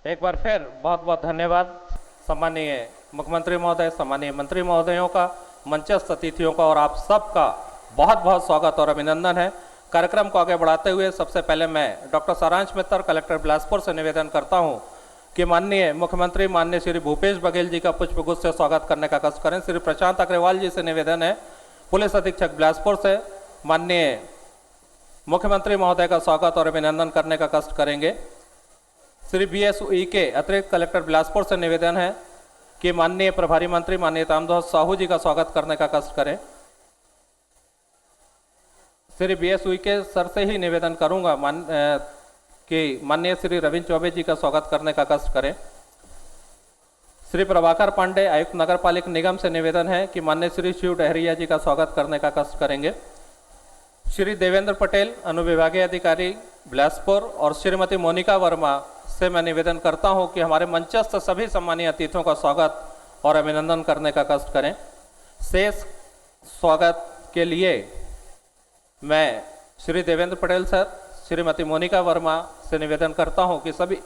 एक बार फिर बहुत बहुत धन्यवाद सम्मानीय मुख्यमंत्री महोदय, सम्मानीय मंत्री महोदयों का, मंचस्थ अतिथियों का और आप सबका बहुत बहुत स्वागत और अभिनंदन है। कार्यक्रम को आगे बढ़ाते हुए सबसे पहले मैं डॉक्टर सारांश मित्तर, कलेक्टर बिलासपुर से निवेदन करता हूं कि माननीय मुख्यमंत्री माननीय श्री भूपेश बघेल जी का पुष्पगुच्छ से स्वागत करने का कष्ट करें। श्री प्रशांत अग्रवाल जी से निवेदन है, पुलिस अधीक्षक बिलासपुर से माननीय मुख्यमंत्री महोदय का स्वागत और अभिनंदन करने का कष्ट करेंगे। श्री BSUE के अतिरिक्त कलेक्टर बिलासपुर से निवेदन है कि माननीय प्रभारी मंत्री माननीय ताम्रध्वज साहू जी का स्वागत करने का कष्ट करें। श्री BSUE के सर से ही निवेदन करूंगा कि माननीय श्री रविंद्र चौबे जी का स्वागत करने का कष्ट करें। श्री प्रभाकर पांडे आयुक्त नगर पालिका निगम से निवेदन है कि माननीय श्री शिव डहरिया जी का स्वागत करने का कष्ट करेंगे। श्री देवेंद्र पटेल अनुविभागीय अधिकारी बिलासपुर और श्रीमती मोनिका वर्मा से मैं निवेदन करता हूं कि हमारे मंचस्थ सभी सम्मानीय अतिथियों का स्वागत और अभिनंदन करने का कष्ट करें। शेष स्वागत के लिए मैं श्री देवेंद्र पटेल सर, श्रीमती मोनिका वर्मा से निवेदन करता हूं कि सभी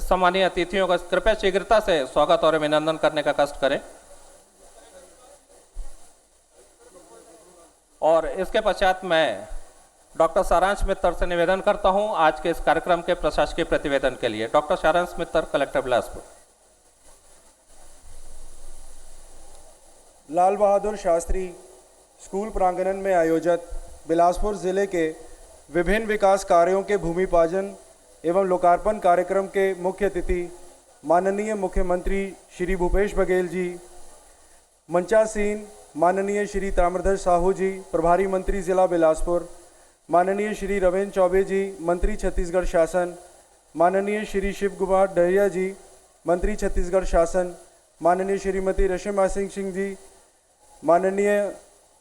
सम्मानीय अतिथियों का कृपया शीघ्रता से स्वागत और अभिनंदन करने का कष्ट करें। और इसके पश्चात मैं डॉक्टर सारांश मित्तर से निवेदन करता हूं आज के इस कार्यक्रम के प्रशासकीय प्रतिवेदन के लिए। डॉक्टर सारांश मित्तर, कलेक्टर बिलासपुर। लाल बहादुर शास्त्री स्कूल प्रांगण में आयोजित बिलासपुर जिले के विभिन्न विकास कार्यों के भूमि पूजन एवं लोकार्पण कार्यक्रम के मुख्य अतिथि माननीय मुख्यमंत्री श्री भूपेश बघेल जी, मंचासीन माननीय श्री ताम्रध्वज साहू जी, प्रभारी मंत्री जिला बिलासपुर, माननीय श्री रविंद्र चौबे जी, मंत्री छत्तीसगढ़ शासन, माननीय श्री शिव कुमार डहरिया जी, मंत्री छत्तीसगढ़ शासन, माननीय श्रीमती रशिमा सिंह जी, माननीय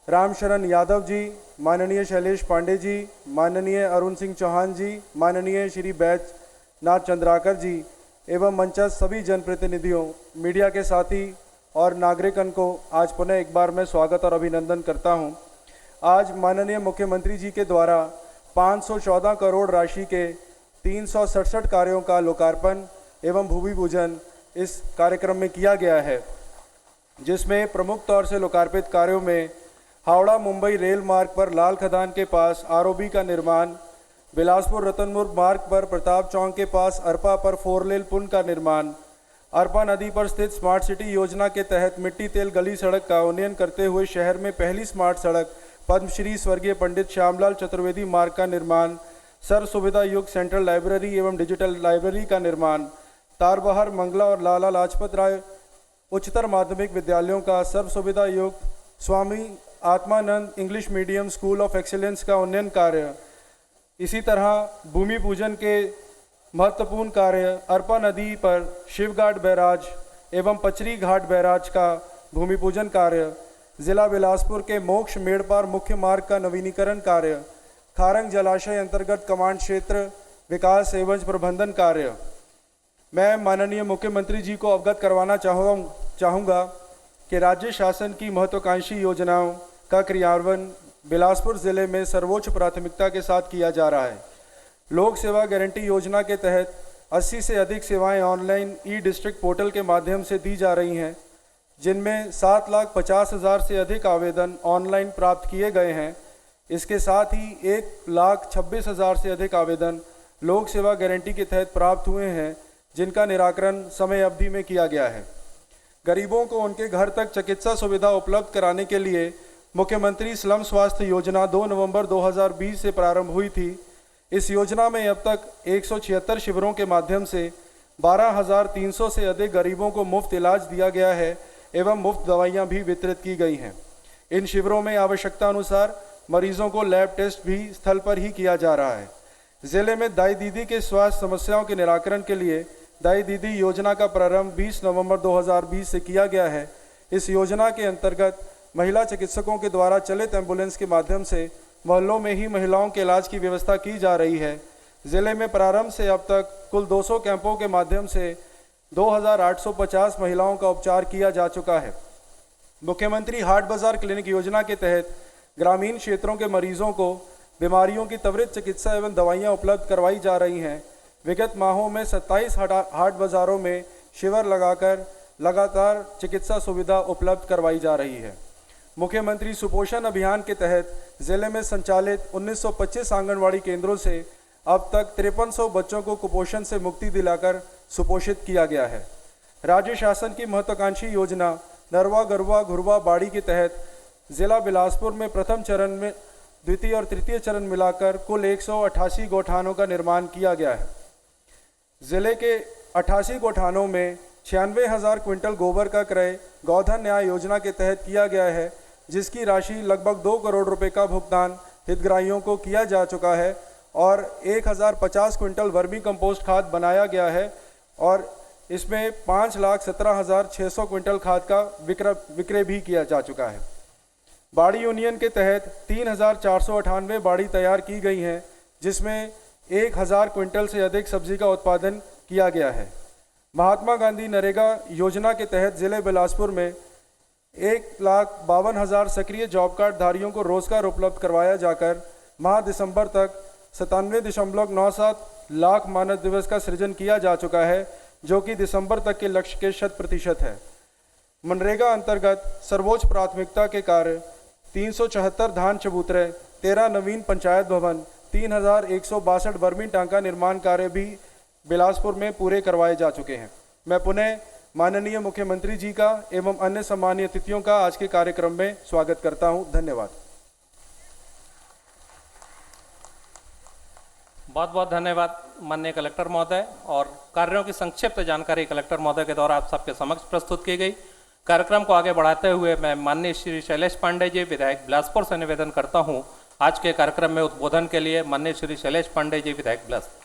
रामशरण यादव जी, माननीय शैलेश पांडे जी, माननीय अरुण सिंह चौहान जी, माननीय श्री बैजनाथ चंद्राकर जी एवं मंचस्थ सभी जनप्रतिनिधियों, मीडिया के साथी और नागरिकन को आज पुनः एक बार मैं स्वागत और अभिनंदन करता हूं। आज माननीय मुख्यमंत्री जी के द्वारा 514 करोड़ राशि के 367 कार्यों का लोकार्पण एवं भूमि पूजन इस कार्यक्रम में किया गया है, जिसमें प्रमुख तौर से लोकार्पित कार्यों में हावड़ा मुंबई रेल मार्ग पर लाल खदान के पास ROB का निर्माण, बिलासपुर रतनपुर मार्ग पर प्रताप चौक के पास अरपा पर 4 लेन पुल का निर्माण, अरपा नदी पर स्थित स्मार्ट सिटी योजना के तहत मिट्टी तेल गली सड़क का उन्नयन करते हुए शहर में पहली स्मार्ट सड़क पद्मश्री स्वर्गीय पंडित श्यामलाल चतुर्वेदी मार्ग का निर्माण, सर्व सुविधा युक्त सेंट्रल लाइब्रेरी एवं डिजिटल लाइब्रेरी का निर्माण, तारबहार, मंगला और लाला लाजपत राय उच्चतर माध्यमिक विद्यालयों का सर्व सुविधा युक्त Swami Atmanand English medium school of excellence का उन्नयन कार्य। इसी तरह भूमि पूजन के महत्वपूर्ण कार्य अरपा नदी पर शिवघाट बैराज एवं पचरी घाट बैराज का भूमि पूजन कार्य, जिला बिलासपुर के मोक्ष मेड़पार मुख्य मार्ग का नवीनीकरण कार्य, खारंग जलाशय अंतर्गत कमांड क्षेत्र विकास एवं प्रबंधन कार्य। मैं माननीय मुख्यमंत्री जी को अवगत करवाना चाहूँगा कि राज्य शासन की महत्वाकांक्षी योजनाओं का क्रियान्वयन बिलासपुर जिले में सर्वोच्च प्राथमिकता के साथ किया जा रहा है। लोक सेवा गारंटी योजना के तहत 80 से अधिक सेवाएं ऑनलाइन ई-डिस्ट्रिक्ट पोर्टल के माध्यम से दी जा रही हैं, जिनमें 7,50,000 से अधिक आवेदन ऑनलाइन प्राप्त किए गए हैं। इसके साथ ही 1,26,000 से अधिक आवेदन लोक सेवा गारंटी के तहत प्राप्त हुए हैं, जिनका निराकरण समय अवधि में किया गया है। गरीबों को उनके घर तक चिकित्सा सुविधा उपलब्ध कराने के लिए मुख्यमंत्री स्लम स्वास्थ्य योजना 2 नवंबर 2020 से प्रारंभ हुई थी। इस योजना में अब तक 176 शिविरों के माध्यम से 12,300 से अधिक गरीबों को मुफ्त इलाज दिया गया है एवं मुफ्त दवाइयां भी वितरित की गई हैं। इन शिविरों में आवश्यकता अनुसार मरीजों को लैब टेस्ट भी स्थल पर ही किया जा रहा है। जिले में दाई दीदी के स्वास्थ्य समस्याओं के निराकरण के लिए दाई दीदी योजना का प्रारंभ 20 नवंबर 2020 से किया गया है। इस योजना के अंतर्गत महिला चिकित्सकों के द्वारा चलित एम्बुलेंस के माध्यम से मोहल्लों में ही महिलाओं के इलाज की व्यवस्था की जा रही है। जिले में प्रारंभ से अब तक कुल 200 कैंपों के माध्यम से 2,850 महिलाओं का उपचार किया जा चुका है। मुख्यमंत्री हाट बाजार क्लिनिक योजना के तहत ग्रामीण क्षेत्रों के मरीजों को बीमारियों की त्वरित चिकित्सा एवं दवाइयां उपलब्ध करवाई जा रही हैं। विगत माहों में 27 हाट बाज़ारों में शिविर लगाकर लगातार चिकित्सा सुविधा उपलब्ध करवाई जा रही है। मुख्यमंत्री सुपोषण अभियान के तहत जिले में संचालित 1925 आंगनवाड़ी केंद्रों से अब तक 5300 बच्चों को कुपोषण से मुक्ति दिलाकर सुपोषित किया गया है। राज्य शासन की महत्वाकांक्षी योजना नरवा गरवा घुरवा बाड़ी के तहत जिला बिलासपुर में प्रथम चरण में द्वितीय और तृतीय चरण मिलाकर कुल 188 गौठानों का निर्माण किया गया है। जिले के 88 गौठानों में 96,000 क्विंटल गोबर का क्रय गौधन न्याय योजना के तहत किया गया है, जिसकी राशि लगभग 2 करोड़ रुपए का भुगतान हितग्राहियों को किया जा चुका है और 1050 क्विंटल वर्मी कंपोस्ट खाद बनाया गया है और इसमें 5,17,600 क्विंटल खाद का विक्रय भी किया जा चुका है। बाड़ी यूनियन के तहत 3,498 बाड़ी तैयार की गई हैं, जिसमें 1,000 क्विंटल से अधिक सब्जी का उत्पादन किया गया है। महात्मा गांधी नरेगा योजना के तहत जिले बिलासपुर में 1,52,000 सक्रिय जॉब कार्ड धारियों को रोजगार उपलब्ध करवाया जाकर माह दिसंबर तक 97.97 लाख मानव दिवस का सृजन किया जा चुका है, जो कि दिसंबर तक के लक्ष्य के 100% है। मनरेगा अंतर्गत सर्वोच्च प्राथमिकता के कार्य 374 धान चबूतरे, 13 नवीन पंचायत भवन, 3,162 वर्मी टांका निर्माण कार्य भी बिलासपुर में पूरे करवाए जा चुके हैं। मैं पुनः माननीय मुख्यमंत्री जी का एवं अन्य सम्मानीय अतिथियों का आज के कार्यक्रम में स्वागत करता हूं। धन्यवाद। बहुत बहुत धन्यवाद माननीय कलेक्टर महोदय। और कार्यों की संक्षिप्त जानकारी कलेक्टर महोदय के द्वारा आप सबके समक्ष प्रस्तुत की गई। कार्यक्रम को आगे बढ़ाते हुए मैं माननीय श्री शैलेश पांडे जी विधायक बिलासपुर से निवेदन करता हूं आज के कार्यक्रम में उद्बोधन के लिए। माननीय श्री शैलेश पांडे जी विधायक बिलासपुर।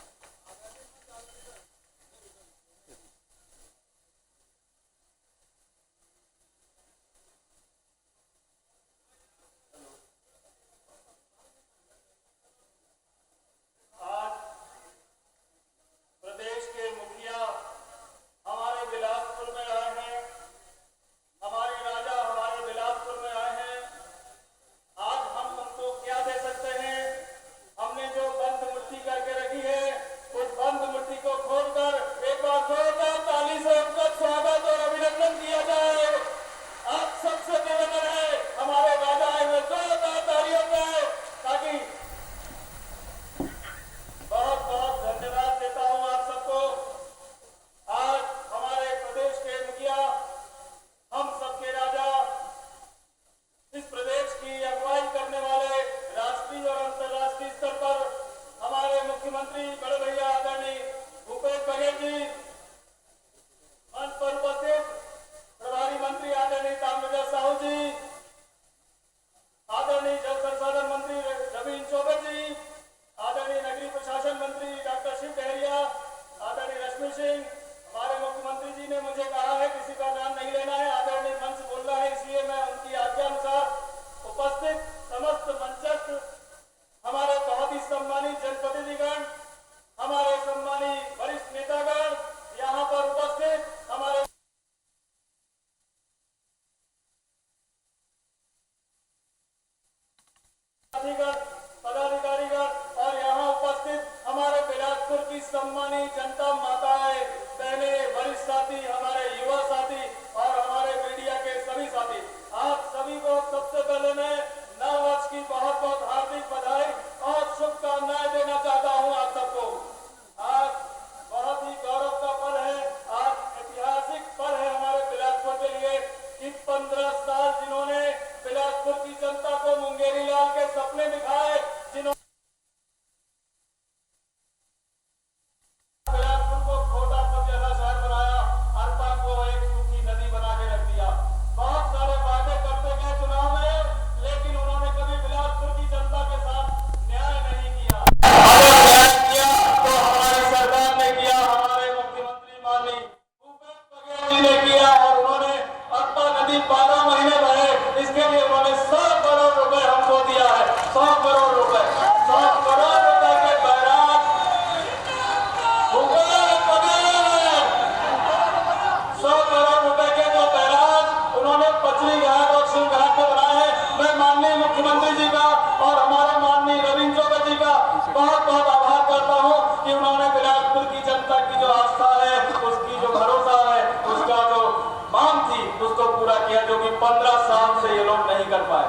बहुत बहुत आभार करता हूं कि उन्होंने बिलासपुर बिलासपुर की जनता की जो आस्था है, उसकी जो भरोसा है, उसका जो मांग थी उसको पूरा किया, जो कि 15 साल से ये लोग नहीं कर पाए।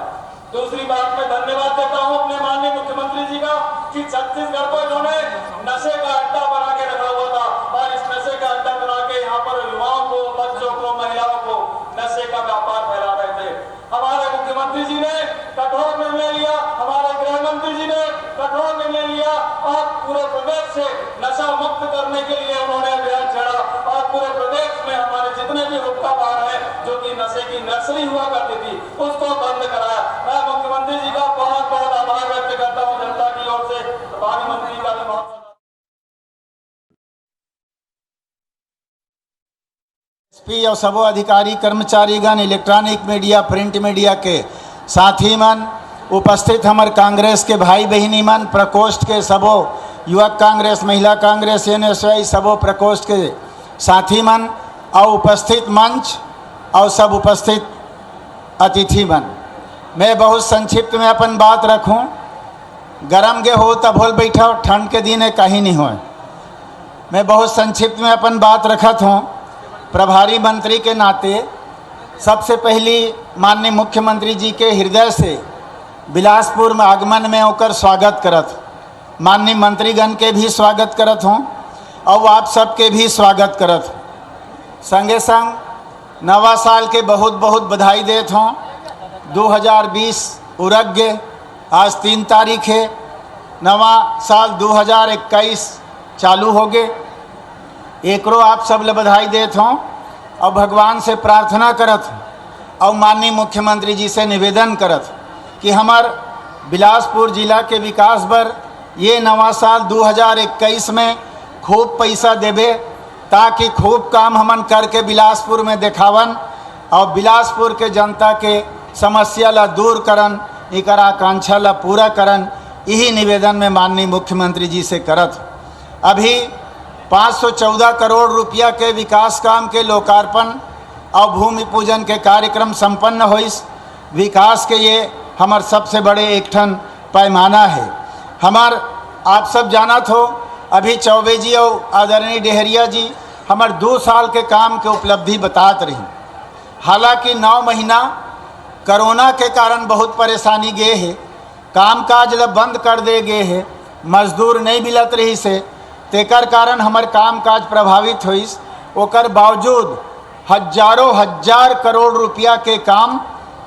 दूसरी बात मैं धन्यवाद देता हूं अपने माननीय मुख्यमंत्री जी का कि छत्तीसगढ़ को इन्होंने नशे का अड्डा बना के रखा हुआ था और इस नशे का अड्डा बना के यहाँ पर युवाओं को, बच्चों को, महिलाओं को नशे का व्यापार फैला रहे थे। हमारे मुख्यमंत्री जी ने कठोर निर्णय लिया, हमारे गृह मंत्री जी ने कठोर निर्णय लिया और पूरे प्रदेश से नशा मुक्त करने के लिए उन्होंने अभियान छेड़ा और पूरे प्रदेश में हमारे जितने भी हुक्का बार है, जो कि नशे की नर्सरी हुआ करती थी, उसको बंद कराया। मैं मुख्यमंत्री जी का बहुत बहुत आभार व्यक्त करता हूँ जनता की ओर से, प्रभारी मंत्री का भी बहुत एसपी और सबो अधिकारी कर्मचारीगण, इलेक्ट्रॉनिक मीडिया, प्रिंट मीडिया के साथी मन, उपस्थित हमार कांग्रेस के भाई बहनी मन, प्रकोष्ठ के सबो युवक कांग्रेस, महिला कांग्रेस, एनएसवाई सबो प्रकोष्ठ के साथी मन और उपस्थित मंच और सब उपस्थित अतिथि मन, मैं बहुत संक्षिप्त में अपन बात रखूं। गरम के हो तब होल बैठा, ठंड के दिन है कहीं नहीं हो। मैं बहुत संक्षिप्त में अपन बात रखत हूँ। प्रभारी मंत्री के नाते सबसे पहली माननीय मुख्यमंत्री जी के हृदय से बिलासपुर में आगमन में होकर स्वागत करत, माननीय मंत्रीगण के भी स्वागत करत हूँ और आप सबके भी स्वागत करत। संगे संग नवा साल के बहुत बहुत बधाई देत हूँ। 2020 उरग गे, आज 3 तारीख है, नवा साल 2021 चालू हो गए। एकरो आप सब ले बधाई देत हूँ और भगवान से प्रार्थना करत और माननीय मुख्यमंत्री जी से निवेदन करत कि हमार बिलासपुर जिला के विकास पर ये नवा साल 2021 में खूब पैसा देबे, ताकि खूब काम हमन करके बिलासपुर में देखावन और बिलासपुर के जनता के समस्या ला दूर करन, एकर आकांक्षा ला पूरा करन। यही निवेदन में माननीय मुख्यमंत्री जी से करत। अभी 514 करोड़ रुपया के विकास काम के लोकार्पण और भूमि पूजन के कार्यक्रम संपन्न होइस। विकास के ये हमार सबसे बड़े एक ठन पैमाना है। हमार आप सब जानत हो, अभी चौबे जी और आदरणीय डेहरिया जी हमार 2 साल के काम के उपलब्धि बतात रही। हालांकि 9 महीना कोरोना के कारण बहुत परेशानी गए है, काम काज ला बंद कर दे गए है, मजदूर नहीं मिलत रही से, तेकर कारण हमार काम काज प्रभावित होइस। ओकर बावजूद हजारों हजार करोड़ रुपया के काम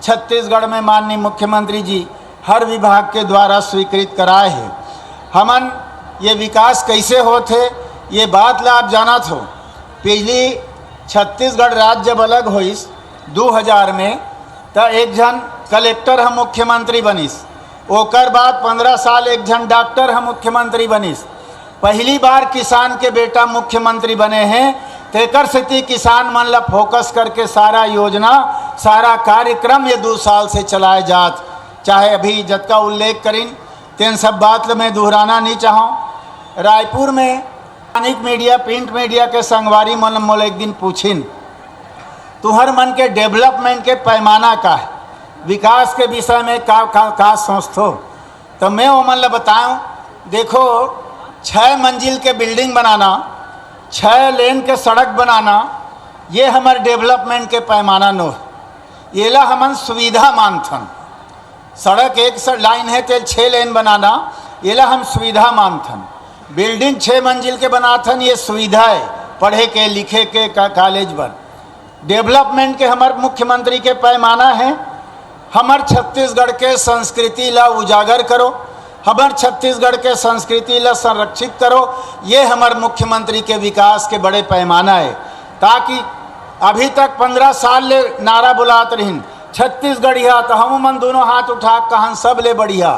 छत्तीसगढ़ में माननीय मुख्यमंत्री जी हर विभाग के द्वारा स्वीकृत कराए हैं। हमन ये विकास कैसे होते ये बात ला आप जानत हो। पिछली छत्तीसगढ़ राज्य जब अलग होइस 2000 में, तो एक जन कलेक्टर हम मुख्यमंत्री बनिस, ओकर बाद 15 साल एक जन डॉक्टर हम मुख्यमंत्री बनिस। पहली बार किसान के बेटा मुख्यमंत्री बने हैं, तेकर स्थिति किसान मन ला फोकस करके सारा योजना, सारा कार्यक्रम ये 2 साल से चलाए जात। चाहे अभी जतका उल्लेख करीन तेन सब बात ला मैं दोहराना नहीं चाहूँ। रायपुर में इलेक्ट्रॉनिक मीडिया, प्रिंट मीडिया के संगवारी मन मोल एक दिन पूछिन, तुहर मन के डेवलपमेंट के पैमाना का है, विकास के विषय में का सोचतो। तो मैं वो मन ला बताऊँ, देखो 6 मंजिल के बिल्डिंग बनाना, 6 लेन के सड़क बनाना, ये हमारे डेवलपमेंट के पैमाना नो। ये ला हमन सुविधा मानथन। सड़क एक लाइन है तो 6 लेन बनाना, ये ला हम सुविधा मानथन। बिल्डिंग 6 मंजिल के बनाथन, ये सुविधा है पढ़े के लिखे के कॉलेज पर। डेवलपमेंट के हमारे मुख्यमंत्री के पैमाना है, हमार छत्तीसगढ़ के संस्कृति ला उजागर करो, हमार छत्तीसगढ़ के संस्कृति ला संरक्षित करो। ये हमारे मुख्यमंत्री के विकास के बड़े पैमाना है। ताकि अभी तक 15 साल ले नारा बुलात रहीन छत्तीसगढ़िया, तो हम मन दोनों हाथ उठा कहन सब ले बढ़िया।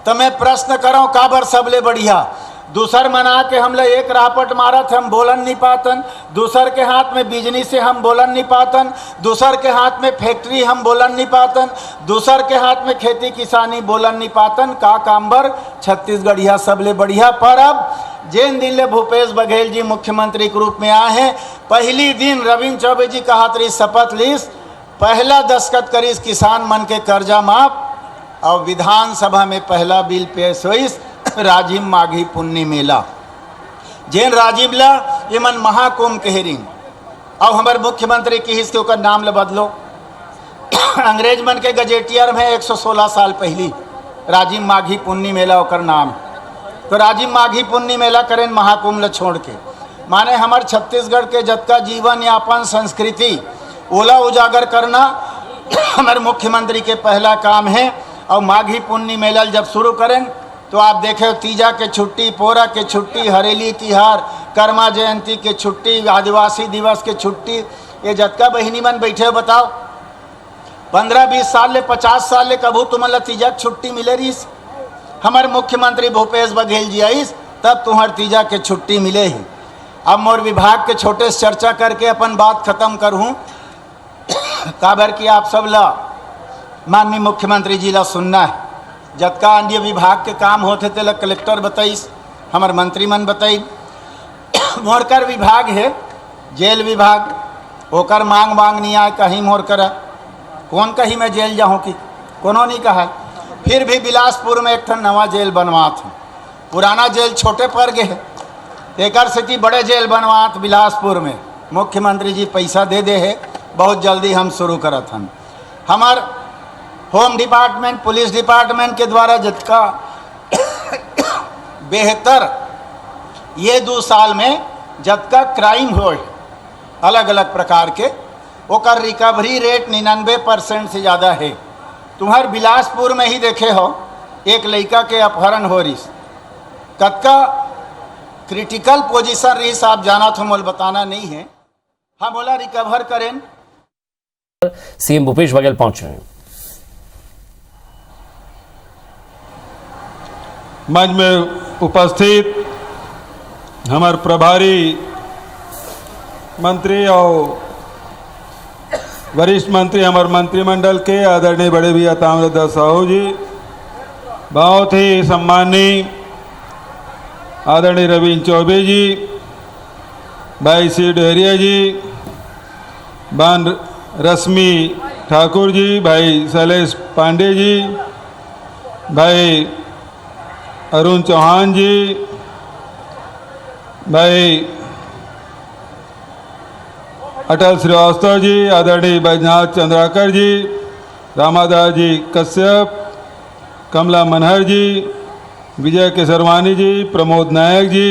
तो मैं प्रश्न करो काबर सब ले बढ़िया? दूसर मना के हम लोग एक रापट मारत हम बोलन नहीं पातन, दूसर के हाथ में बिजली से हम बोलन नहीं पातन, दूसर के हाथ में फैक्ट्री हम बोलन नहीं पातन, दूसर के हाथ में खेती किसानी बोलन नहीं पातन। का कामबर छत्तीसगढ़िया सब ले बढ़िया। पर अब जिन दिन ले भूपेश बघेल जी मुख्यमंत्री के रूप में आए हैं, पहली दिन रविंद्र चौबे जी कहत रही शपथ लीस, पहला दस्तखत करीस किसान मन के कर्जा माफ, और विधानसभा में पहला बिल पेश होइस राजिम माघी पुन्नी मेला। जैन राजीव ला ये मन महाकुंभ के हेरिंग अब हमारे मुख्यमंत्री की हिस्से का नाम ले बदलो। अंग्रेज मन के गजेटियर में 116 साल पहली राजीव माघी पुन्नी मेला ओकर नाम, तो राजीव माघी पुन्नी मेला करें महाकुंभ ल छोड़ के, माने हमारे छत्तीसगढ़ के जतका जीवन यापन संस्कृति ओला उजागर करना हमारे मुख्यमंत्री के पहला काम है। और माघी पुन्नी मेला जब शुरू करें तो आप देखे तीजा के छुट्टी, पोरा के छुट्टी, हरेली तिहार, कर्मा जयंती के छुट्टी, आदिवासी दिवस के छुट्टी, ये जतका बहिनी मन बैठे बताओ 15-20 साल ले 50 साल ले कभू तुम्हारा तीजा की छुट्टी मिले रहीस? हमारे मुख्यमंत्री भूपेश बघेल जी आईस तब तुम्हार तीजा के छुट्टी मिले ही। अब मोर विभाग के छोटे से चर्चा करके अपन बात खत्म करूँ। काबर कि आप सब ला माननीय मुख्यमंत्री जी ला सुनना है, जतका अन्य विभाग के काम होते थे कलेक्टर बताइस, हमारे मंत्री मन बताई। मोरकर विभाग है जेल विभाग, ओकर मांग नहीं आए कहीं मोर कर कौन कहीं मैं जेल जाऊँ कि कोनो नहीं कहा। फिर भी बिलासपुर में एक ठन नवा जेल बनवात हूँ, पुराना जेल छोटे पड़ गए एक स्थिति बड़े जेल बनवात बिलासपुर में। मुख्यमंत्री जी पैसा दे है, बहुत जल्दी हम शुरू करत हम। हमार होम डिपार्टमेंट, पुलिस डिपार्टमेंट के द्वारा जितना बेहतर ये 2 साल में जितना क्राइम हो अलग अलग प्रकार के ओकर रिकवरी रेट 99% से ज़्यादा है। तुम्हार बिलासपुर में ही देखे हो एक लड़का के अपहरण हो रही, कतका क्रिटिकल पोजीशन रही आप जाना तो मोल बताना नहीं है, हम बोला रिकवर करें। सीएम भूपेश बघेल पहुंच रहे हैं। मंच में उपस्थित हमारे प्रभारी मंत्री और वरिष्ठ मंत्री हमारे मंत्रिमंडल के आदरणीय बड़े भैया ताम्रध्वज साहू जी, बहुत ही सम्माननीय आदरणीय रविंद्र चौबे जी, भाई सी डहरिया जी, बान रश्मि ठाकुर जी, भाई शैलेश पांडे जी, भाई अरुण चौहान जी, भाई अटल श्रीवास्तव जी, आदरणीय बैजनाथ चंद्राकर जी, रामादास जी कश्यप, कमला मनहर जी, विजय केसरवानी जी, प्रमोद नायक जी,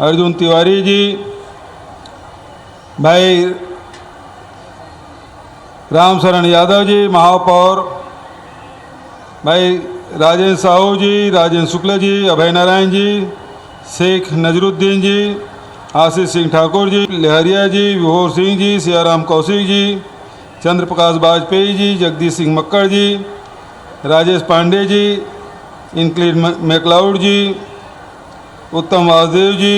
अर्जुन तिवारी जी, भाई रामशरण यादव जी, महापौर भाई राजेंद्र साहू जी, राजेंद्र शुक्ला जी, अभय नारायण जी, शेख नजरुद्दीन जी, आशीष सिंह ठाकुर जी, लहरिया जी, विभोर सिंह जी, सियाराम कौशिक जी, चंद्र प्रकाश वाजपेयी जी, जगदीश सिंह मक्कड़ जी, राजेश पांडे जी, इंक्लिड मैकलाउड जी, उत्तम वासुदेव जी,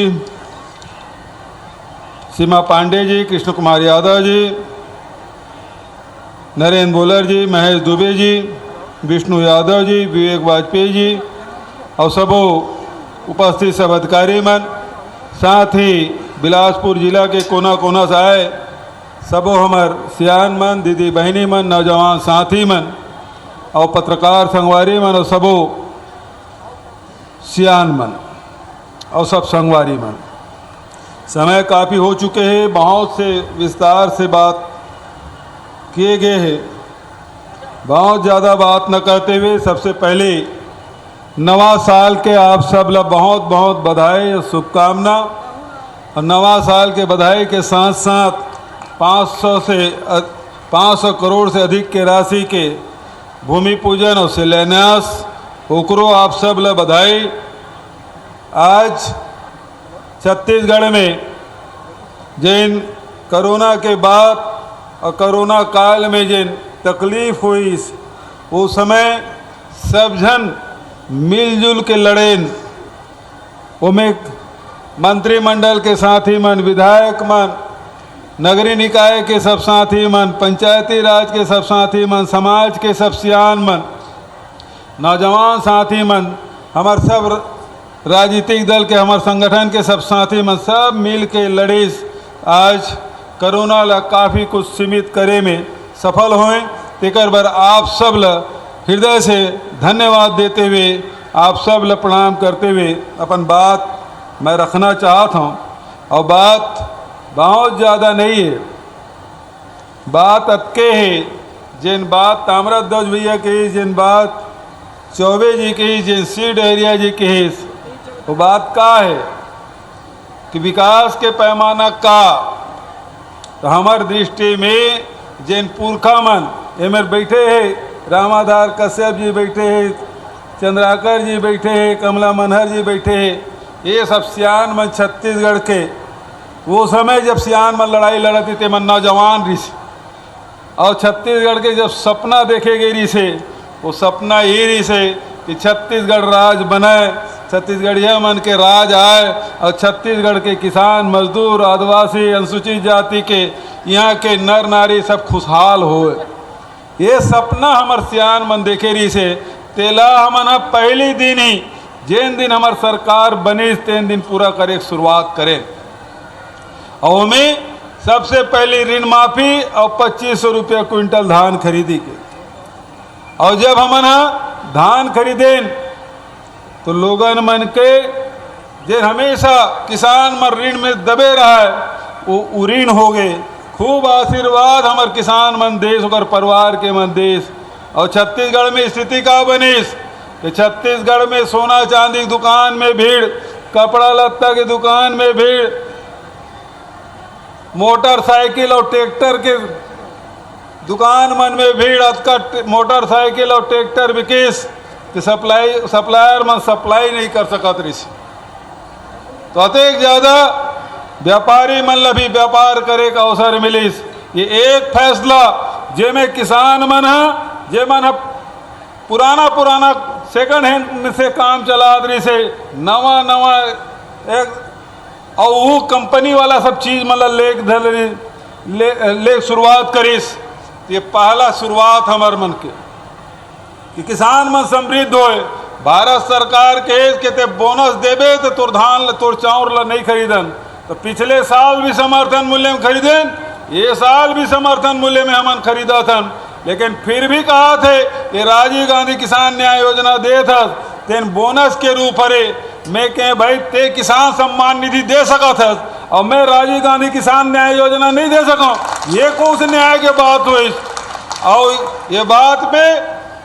सीमा पांडे जी, कृष्ण कुमार यादव जी, नरेंद्र बोलर जी, महेश दुबे जी, विष्णु यादव जी, विवेक वाजपेयी जी और सबो उपस्थित सब अधिकारी मन, साथ ही बिलासपुर जिला के कोना कोना से आए सबो हमार सियान मन, दीदी बहनी मन, नौजवान साथी मन और पत्रकार संगवारी मन और सबो सियान मन और सब संगवारी मन। समय काफ़ी हो चुके हैं, बहुत से विस्तार से बात किए गए हैं, बहुत ज़्यादा बात न करते हुए सबसे पहले नवा साल के आप सब लोग बहुत बहुत बधाई और शुभकामना। और नवा साल के बधाई के साथ साथ 500 करोड़ से अधिक के राशि के भूमि पूजन और शिलान्यास ओकरो आप सब लोग बधाई। आज छत्तीसगढ़ में जिन कोरोना के बाद और कोरोना काल में जिन तकलीफ हुई वो समय सब जन मिलजुल के लड़ेन, उमें मंत्रिमंडल के साथी मन, विधायक मन, नगरीय निकाय के सब साथी मन, पंचायती राज के सब साथी मन, समाज के सब सियान मन, नौजवान साथी मन, हमार सब राजनीतिक दल के हमार संगठन के सब साथी मन सब मिल के लड़ीस आज कोरोना ला काफ़ी कुछ सीमित करे में सफल हुए। तेकर बर आप सब ला हृदय से धन्यवाद देते हुए, आप सब ला प्रणाम करते हुए अपन बात मैं रखना चाहता हूँ। और बात बहुत ज़्यादा नहीं है, बात अतके है। जिन बात ताम्रध्वज भैया की, जिन बात चौबे जी की, जिन सी डहरिया जी की, वो बात का है कि विकास के पैमाना का। तो हमार दृष्टि में जिन पुरखा मन एमर बैठे हैं, रामाधार कश्यप जी बैठे हैं, चंद्राकर जी बैठे हैं, कमला मनहर जी बैठे हैं, ये सब सियान मन छत्तीसगढ़ के वो समय जब सियान मन लड़ाई लड़ती थे मन नौजवान रही से, और छत्तीसगढ़ के जब सपना देखे गई रही से, वो सपना ये रही से कि छत्तीसगढ़ राज बने, छत्तीसगढ़िया मन के राज आए और छत्तीसगढ़ के किसान मजदूर आदिवासी अनुसूचित जाति के यहाँ के नर नारी सब खुशहाल होए। ये सपना हमार सियान मन देखे रही से, तेला हमन पहली दिन ही जिन दिन हमार सरकार बनी तेन दिन पूरा करे शुरुआत करें। और में सबसे पहली ऋण माफी और 2500 रुपया क्विंटल धान खरीदी के। और जब हमन धान खरीदें तो लोगन मन के जे हमेशा किसान मन ऋण में दबे रहा है वो ऋण हो गए। खूब आशीर्वाद हमार किसान मन देश और परिवार के मन देश। और छत्तीसगढ़ में स्थिति का बनीस कि छत्तीसगढ़ में सोना चांदी की दुकान में भीड़, कपड़ा लत्ता की दुकान में भीड़, मोटरसाइकिल और ट्रैक्टर के दुकान मन में भीड़, अतका मोटरसाइकिल और ट्रैक्टर बिकेस कि सप्लायर मन सप्लाई नहीं कर सकत रही। तो अतेक ज़्यादा व्यापारी मन ला भी व्यापार करे का अवसर मिलिस। ये एक फैसला जेमें किसान मन जे मन पुराना सेकंड हैंड से काम चला रही से नवा एक और वो कंपनी वाला सब चीज़ मतलब ले शुरुआत करीस। ये पहला शुरुआत हमार मन के कि किसान मन समृद्ध होए। भारत सरकार के ते बोनस देबे तो तोर धान तोर चाउर ला नहीं खरीदन। तो पिछले साल भी समर्थन मूल्य में खरीदें, ये साल भी समर्थन मूल्य में हमन खरीदा था, लेकिन फिर भी कहा थे कि राजीव गांधी किसान न्याय योजना दे था तेन बोनस के रूप हरे मैं कह भाई ते किसान सम्मान निधि दे सका था और मैं राजीव गांधी किसान न्याय योजना नहीं दे सका। ये कौन से न्याय के बात हुई? और ये बात पे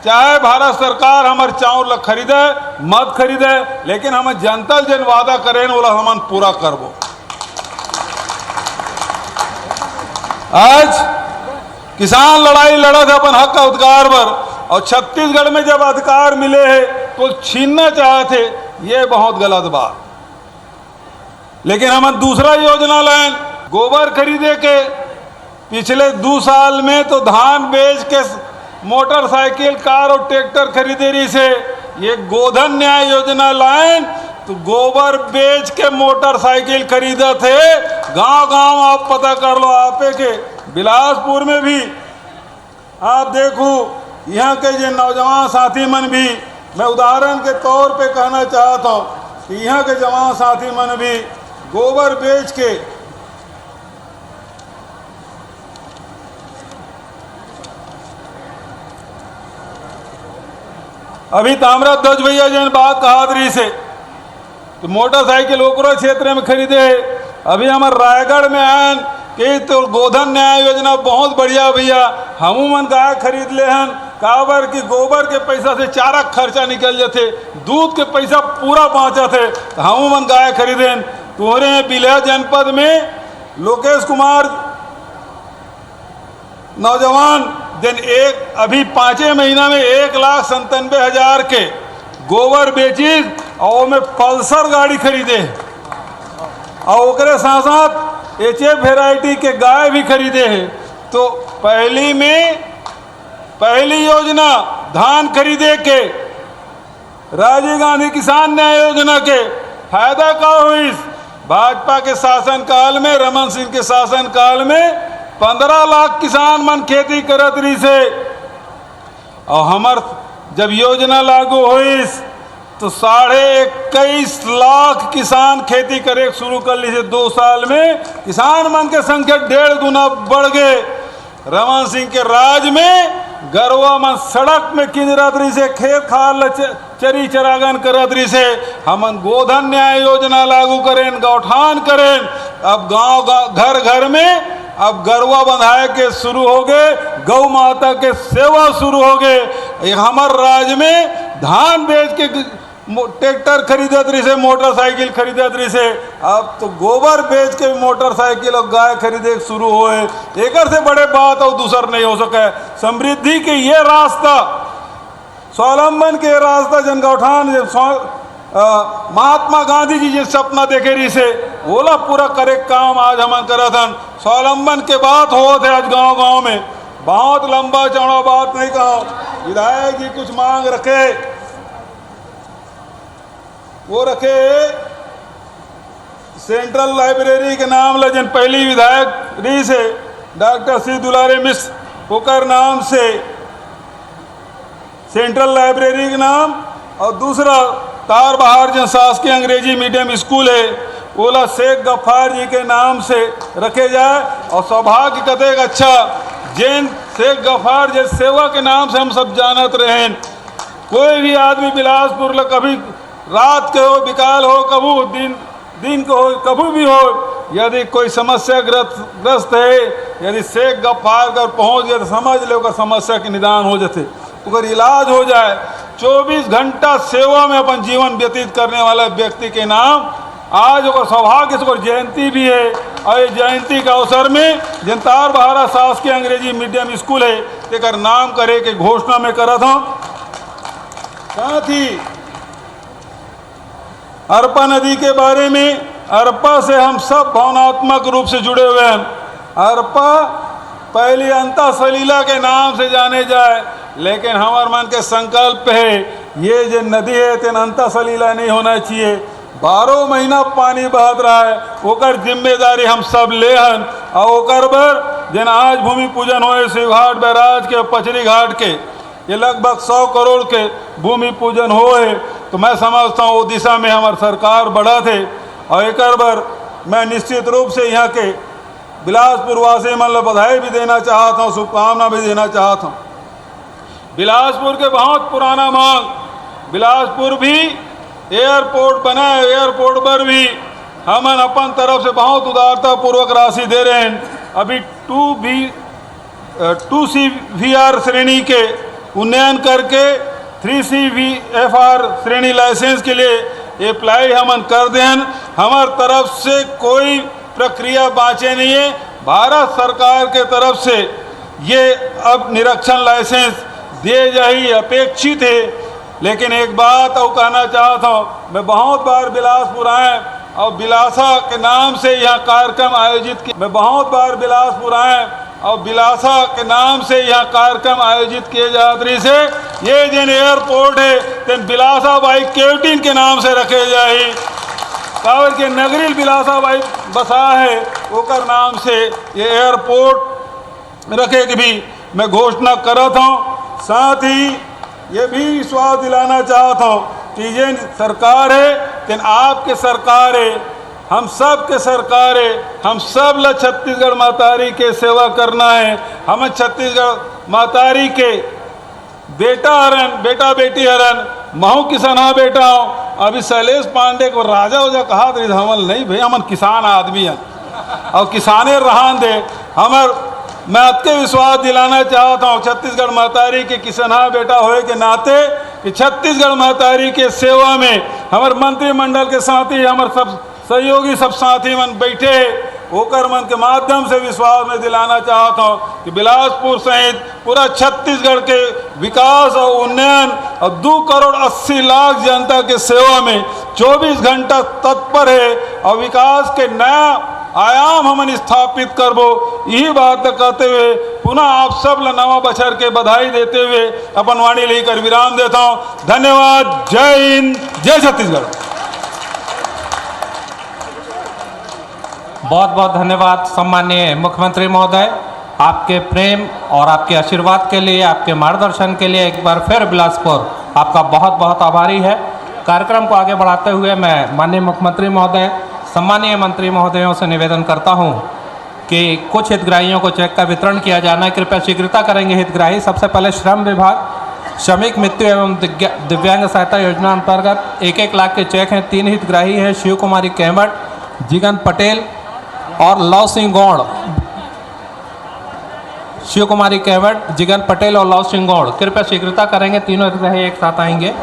चाहे भारत सरकार हमारे चाउर ला खरीदे मत खरीदे, लेकिन हम जनता जन वादा करें वो हमन पूरा करबो। आज किसान लड़ाई लड़ा था अपन हक का अधिकार पर, और छत्तीसगढ़ में जब अधिकार मिले हैं तो छीनना चाहते, ये बहुत गलत बात। लेकिन हम दूसरा योजना लाए गोबर खरीदे के। पिछले 2 साल में तो धान बेच के मोटरसाइकिल कार और ट्रैक्टर खरीदे रही से ये गोधन न्याय योजना लाए तो गोबर बेच के मोटरसाइकिल खरीदा थे। गांव आप पता कर लो, आपे के बिलासपुर में भी आप देखो यहाँ के जो नौजवान साथी मन भी, मैं उदाहरण के तौर पे कहना चाहता हूँ कि यहाँ के जवान साथी मन भी गोबर बेच के अभी ताम्रध्वज भैया जिन बात कहा रही से तो मोटरसाइकिल ओकरो क्षेत्र में खरीदे है। अभी हमारे रायगढ़ में आन कि तो गोधन न्याय योजना बहुत बढ़िया भैया, हमू मन गाय खरीद ले हन काबर की गोबर के पैसा से चारा खर्चा निकल जाते, दूध के पैसा पूरा पहुँचा थे तो हमू मन गाय खरीदें। तुम्हारे बिल्हा जनपद में लोकेश कुमार नौजवान दिन एक अभी 5 महीना में 1,97,000 के गोबर बेची और में पल्सर गाड़ी खरीदे और ओकरे साथ साथ HF वेराइटी के गाय भी खरीदे हैं। तो पहली योजना धान खरीदे के राजीव गांधी किसान न्याय योजना के फायदा का हुई। भाजपा के शासनकाल में, रमन सिंह के शासनकाल में 15 लाख किसान मन खेती करत रही से, और हमार जब योजना लागू हुई तो 21.5 लाख किसान खेती करे शुरू कर ली से। 2 साल में किसान मन के संख्या 1.5 गुना बढ़ गए। रमन सिंह के राज में गरवा मन सड़क में किंजरात्रि से खेत खाल चरी चरागन करतरी से हमन गोधन न्याय योजना लागू करें, गौठान करें। अब गांव घर घर में अब गरवा बंधाए के शुरू हो गए, गौ माता के सेवा शुरू हो गए। हमारे राज्य में धान बेच के ट्रैक्टर खरीदत रही से, मोटरसाइकिल खरीदत रही से, अब तो गोबर बेच के मोटरसाइकिल और गाय खरीदे शुरू हुए। एक से बड़े बात और दूसर नहीं हो सके। समृद्धि के ये रास्ता, स्वावलंबन के रास्ता, जनगौठान महात्मा गांधी जी जिस सपना देखे रही से बोला पूरा करे काम आज हम करा था। स्वावलंबन के बात हो थे आज गांव गांव में, बहुत लंबा चौड़ा बात नहीं कहा। विधायक जी कुछ मांग रखे, वो रखे सेंट्रल लाइब्रेरी के नाम लजन पहली विधायक रही से डॉक्टर श्री दुलारे मिश्र पोकर नाम से सेंट्रल लाइब्रेरी के नाम, और दूसरा तार बहार जन शासकीय अंग्रेजी मीडियम स्कूल है ओला शेख गफ्फार जी के नाम से रखे जाए। और सौभाग्य कतेक अच्छा जैन शेख गफ्फार जैसे सेवा के नाम से हम सब जानत रहे। कोई भी आदमी बिलासपुर ला कभी रात के हो, विकाल हो, कभू दिन को हो, कभी भी हो, यदि कोई समस्या ग्रस्त है, यदि शेख गफ्फार कर पहुँच गए तो समझ लो कि समस्या के निदान हो जाते, अगर इलाज हो जाए। 24 घंटा सेवा में अपन जीवन व्यतीत करने वाला व्यक्ति के नाम आज और सौभाग्य से जयंती भी है। और ये जयंती के अवसर में जनतार बहारा शासकीय अंग्रेजी मीडियम स्कूल है एक नाम करे के घोषणा में करा था। साथ ही अरपा नदी के बारे में, अरपा से हम सब भावनात्मक रूप से जुड़े हुए हैं। अरपा पहली अंता सलीला के नाम से जाने जाए, लेकिन हमारे मन के संकल्प है ये जो नदी है तेन अंता सलीला नहीं होना चाहिए। 12 महीना पानी बहत रहा है, ओकर जिम्मेदारी हम सब ले हन। और ओकर बर जन आज भूमि पूजन होए शिवघाट बैराज के पचरी घाट के, ये लगभग 100 करोड़ के भूमि पूजन होए, तो मैं समझता हूँ वो दिशा में हमारी सरकार बढ़ा थे। और एक बार मैं निश्चित रूप से यहाँ के बिलासपुर वासी मन बधाई भी देना चाहता हूँ, शुभकामना भी देना चाहता हूँ। बिलासपुर के बहुत पुराना मांग, बिलासपुर भी एयरपोर्ट बना है, एयरपोर्ट पर भी हमन अपन तरफ से बहुत उदारता पूर्वक राशि दे रहे हैं। अभी 2CVR श्रेणी के उन्नयन करके 3CVFR श्रेणी लाइसेंस के लिए अप्लाई हमन कर दें। हमार तरफ से कोई प्रक्रिया बाँचे नहीं है, भारत सरकार के तरफ से ये अब निरीक्षण लाइसेंस दिए जाही अपेक्षित है। लेकिन एक बात और कहना चाहता हूँ, मैं बहुत बार बिलासपुर आए और बिलासा के नाम से यहाँ कार्यक्रम आयोजित किए, मैं बहुत बार बिलासपुर आए और बिलासा के नाम से यहाँ कार्यक्रम आयोजित किए जाते से ये जिन एयरपोर्ट है तेन बिलासा बाई केवटिन के नाम से रखे जाए। कावर के नगरी बिलासा बाई बसा है ओकर नाम से ये एयरपोर्ट रखे की भी मैं घोषणा करता हूँ। साथ ही ये भी विश्वास दिलाना चाहता हूँ कि ये सरकार है तेन आपके सरकार है, हम सब के सरकार है, हम सब ला छत्तीसगढ़ मातारी के सेवा करना है। हमें छत्तीसगढ़ मातारी के बेटा हरन, बेटा बेटी हरन, महू किसाना बेटा हूँ। अभी शैलेश पांडे को राजा वजा कहा तो हमन नहीं भाई, हमन किसान आदमी हैं और किसाने रहन दे हमर। मैं आपके विश्वास दिलाना चाहता हूँ छत्तीसगढ़ मातारी के किसना बेटा होए के नाते कि छत्तीसगढ़ मातारी के सेवा में हमारे मंत्रिमंडल के साथी, हमारे सब सहयोगी, सब साथी मन बैठे होकर मन के माध्यम से विश्वास में दिलाना चाहता हूँ कि बिलासपुर सहित पूरा छत्तीसगढ़ के विकास और उन्नयन और 2 करोड़ 80 लाख जनता के सेवा में 24 घंटा तत्पर है और विकास के नया आयाम हमन स्थापित करबो। यही बात कहते हुए पुनः आप सब नवा बछर के बधाई देते हुए अपन वाणी लेकर विराम देता हूँ। धन्यवाद। जय हिंद, जय छत्तीसगढ़। बहुत बहुत धन्यवाद सम्माननीय मुख्यमंत्री महोदय, आपके प्रेम और आपके आशीर्वाद के लिए, आपके मार्गदर्शन के लिए एक बार फिर बिलासपुर आपका बहुत बहुत आभारी है। कार्यक्रम को आगे बढ़ाते हुए मैं माननीय मुख्यमंत्री महोदय, सम्मानीय मंत्री महोदयों से निवेदन करता हूं कि कुछ हितग्राहियों को चेक का वितरण किया जाना है। कृपया शीघ्रता करेंगे हितग्राही। सबसे पहले श्रम विभाग श्रमिक मृत्यु एवं दिव्यांग सहायता योजना अंतर्गत 1-1 लाख के चेक हैं। 3 हितग्राही हैं, शिव कुमारी कैमट, जिगन पटेल और लव सिंह गौड़। शिव कुमारी कैमट, जिगन पटेल और लव सिंह गौड़। कृपया शीघ्रता करेंगे, तीनों हितग्राही एक साथ आएंगे।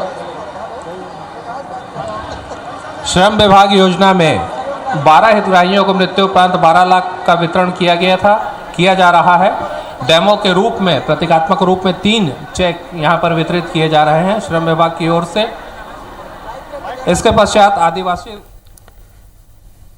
श्रम विभाग योजना में 12 हितग्राहियों को मृत्यु उपरांत 12 लाख का वितरण किया जा रहा है। डेमो के रूप में, प्रतीकात्मक रूप में 3 चेक यहां पर वितरित किए जा रहे हैं श्रम विभाग की ओर से। इसके पश्चात आदिवासी